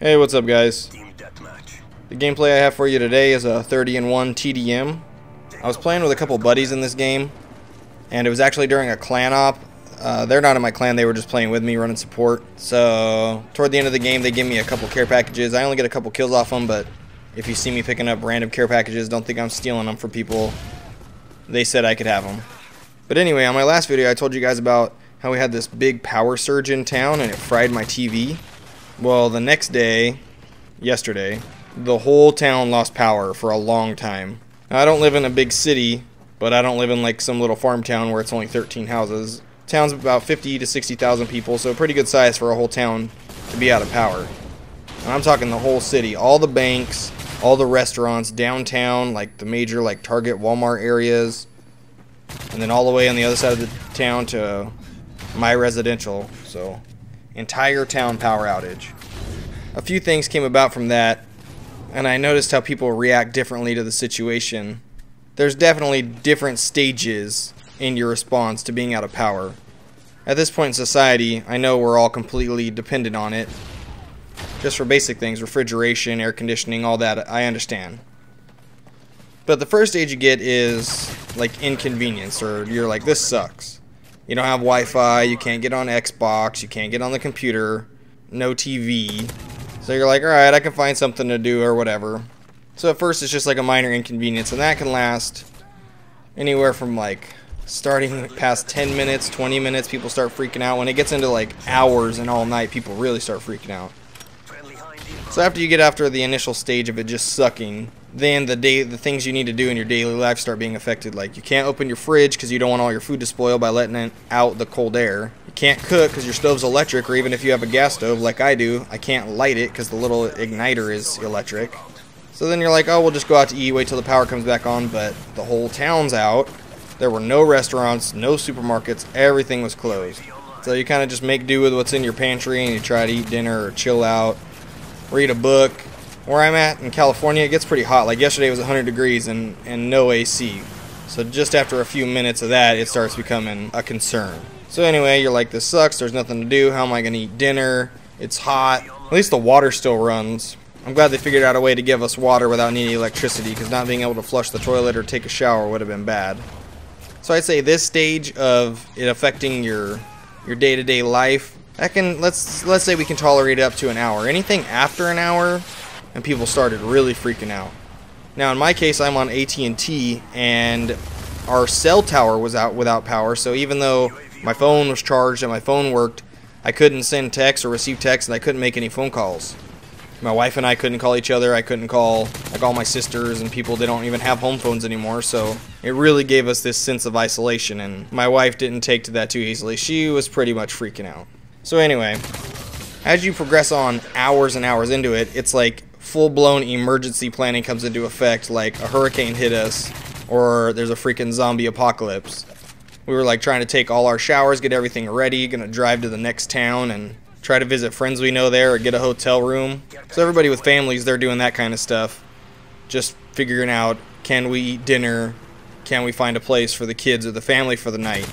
Hey, what's up guys? The gameplay I have for you today is a 30-1 TDM. I was playing with a couple buddies in this game, and it was actually during a clan op. They're not in my clan, they were just playing with me, running support. So, toward the end of the game, they give me a couple care packages. I only get a couple kills off them, but if you see me picking up random care packages, don't think I'm stealing them from people. They said I could have them. But anyway, on my last video, I told you guys about how we had this big power surge in town, and it fried my TV. Well, the next day, yesterday, the whole town lost power for a long time. Now, I don't live in a big city, but I don't live in like some little farm town where it's only 13 houses. Town's about 50 to 60,000 people, so pretty good size for a whole town to be out of power. And I'm talking the whole city, all the banks, all the restaurants, downtown, like the major like Target, Walmart areas, and then all the way on the other side of the town to my residential. So, entire town power outage. A few things came about from that, and I noticed how people react differently to the situation. There's definitely different stages in your response to being out of power. At this point in society, I know we're all completely dependent on it. Just for basic things, refrigeration, air conditioning, all that, I understand. But the first stage you get is like inconvenience, or you're like, this sucks. You don't have Wi-Fi, you can't get on Xbox, you can't get on the computer, no TV. So you're like, alright, I can find something to do or whatever. So at first it's just like a minor inconvenience, and that can last anywhere from like starting past 10 minutes, 20 minutes, people start freaking out. When it gets into like hours and all night, people really start freaking out. So after you get after the initial stage of it just sucking, then the things you need to do in your daily life start being affected. Like you can't open your fridge because you don't want all your food to spoil by letting out the cold air. You can't cook because your stove's electric, or even if you have a gas stove like I do, I can't light it because the little igniter is electric. So then you're like, oh, we'll just go out to eat, wait till the power comes back on, but the whole town's out. There were no restaurants, no supermarkets, everything was closed. So you kind of just make do with what's in your pantry, and you try to eat dinner or chill out, read a book. Where I'm at in California, it gets pretty hot. Like yesterday it was 100 degrees and no AC. So just after a few minutes of that, it starts becoming a concern. So anyway, you're like, this sucks, there's nothing to do, how am I going to eat dinner? It's hot. At least the water still runs. I'm glad they figured out a way to give us water without needing electricity, because not being able to flush the toilet or take a shower would have been bad. So I'd say this stage of it affecting your day-to-day life, that can, let's say we can tolerate it up to an hour. Anything after an hour, and people started really freaking out. Now in my case, I'm on AT&T, and our cell tower was out without power, so even though my phone was charged and my phone worked, I couldn't send texts or receive texts, and I couldn't make any phone calls. My wife and I couldn't call each other. I couldn't call like all my sisters and people. They don't even have home phones anymore, so it really gave us this sense of isolation, and my wife didn't take to that too easily. She was pretty much freaking out. So anyway, as you progress on hours and hours into it, it's like full-blown emergency planning comes into effect, like a hurricane hit us, or there's a freaking zombie apocalypse. We were like trying to take all our showers, get everything ready, gonna drive to the next town and try to visit friends we know there or get a hotel room. So everybody with families, they're doing that kind of stuff, just figuring out, can we eat dinner, can we find a place for the kids or the family for the night.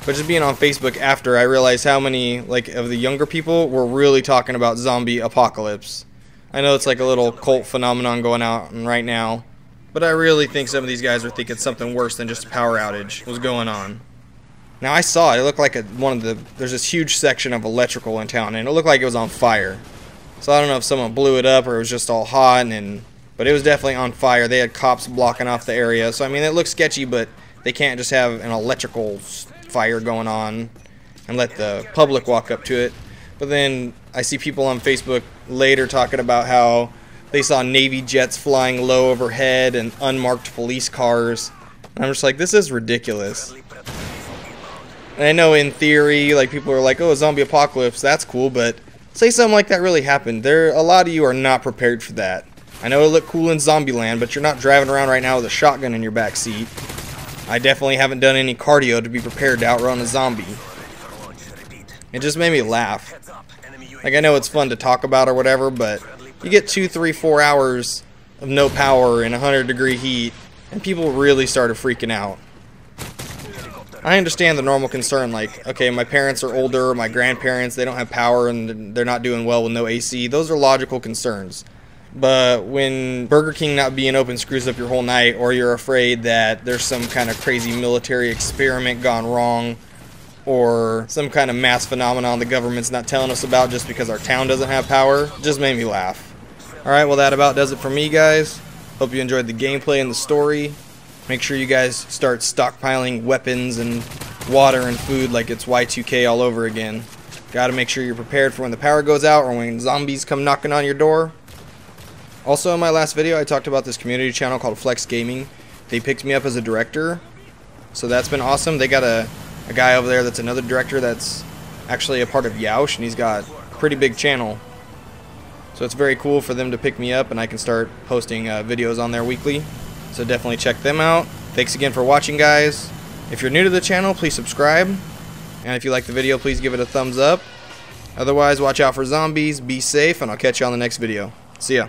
But just being on Facebook after, I realized how many like of the younger people were really talking about zombie apocalypse. I know it's like a little cult phenomenon going on right now, but I really think some of these guys are thinking something worse than just a power outage was going on. Now I saw it. It looked like there's this huge section of electrical in town, and it looked like it was on fire. So I don't know if someone blew it up or it was just all hot, but it was definitely on fire. They had cops blocking off the area. So I mean, it looks sketchy, but they can't just have an electrical fire going on and let the public walk up to it. But then I see people on Facebook later talking about how they saw Navy jets flying low overhead and unmarked police cars. And I'm just like, this is ridiculous. And I know in theory, like people are like, oh, a zombie apocalypse, that's cool, but say something like that really happened. A lot of you are not prepared for that. I know it looked cool in Zombieland, but you're not driving around right now with a shotgun in your back seat. I definitely haven't done any cardio to be prepared to outrun a zombie. It just made me laugh. Like, I know it's fun to talk about or whatever, but you get 2, 3, 4 hours of no power in 100-degree heat, and people really started freaking out. I understand the normal concern, like, okay, my parents are older, my grandparents, they don't have power and they're not doing well with no AC. Those are logical concerns. But when Burger King not being open screws up your whole night, or you're afraid that there's some kind of crazy military experiment gone wrong, or some kind of mass phenomenon the government's not telling us about just because our town doesn't have power, just made me laugh. Alright, well that about does it for me, guys. Hope you enjoyed the gameplay and the story. Make sure you guys start stockpiling weapons and water and food like it's Y2K all over again. Gotta make sure you're prepared for when the power goes out or when zombies come knocking on your door. Also, in my last video, I talked about this community channel called Flex Gaming. They picked me up as a director, so that's been awesome. They got a guy over there that's another director that's actually a part of Outage, and he's got a pretty big channel. So it's very cool for them to pick me up, and I can start posting videos on there weekly. So definitely check them out. Thanks again for watching, guys. If you're new to the channel, please subscribe. And if you like the video, please give it a thumbs up. Otherwise, watch out for zombies, be safe, and I'll catch you on the next video. See ya.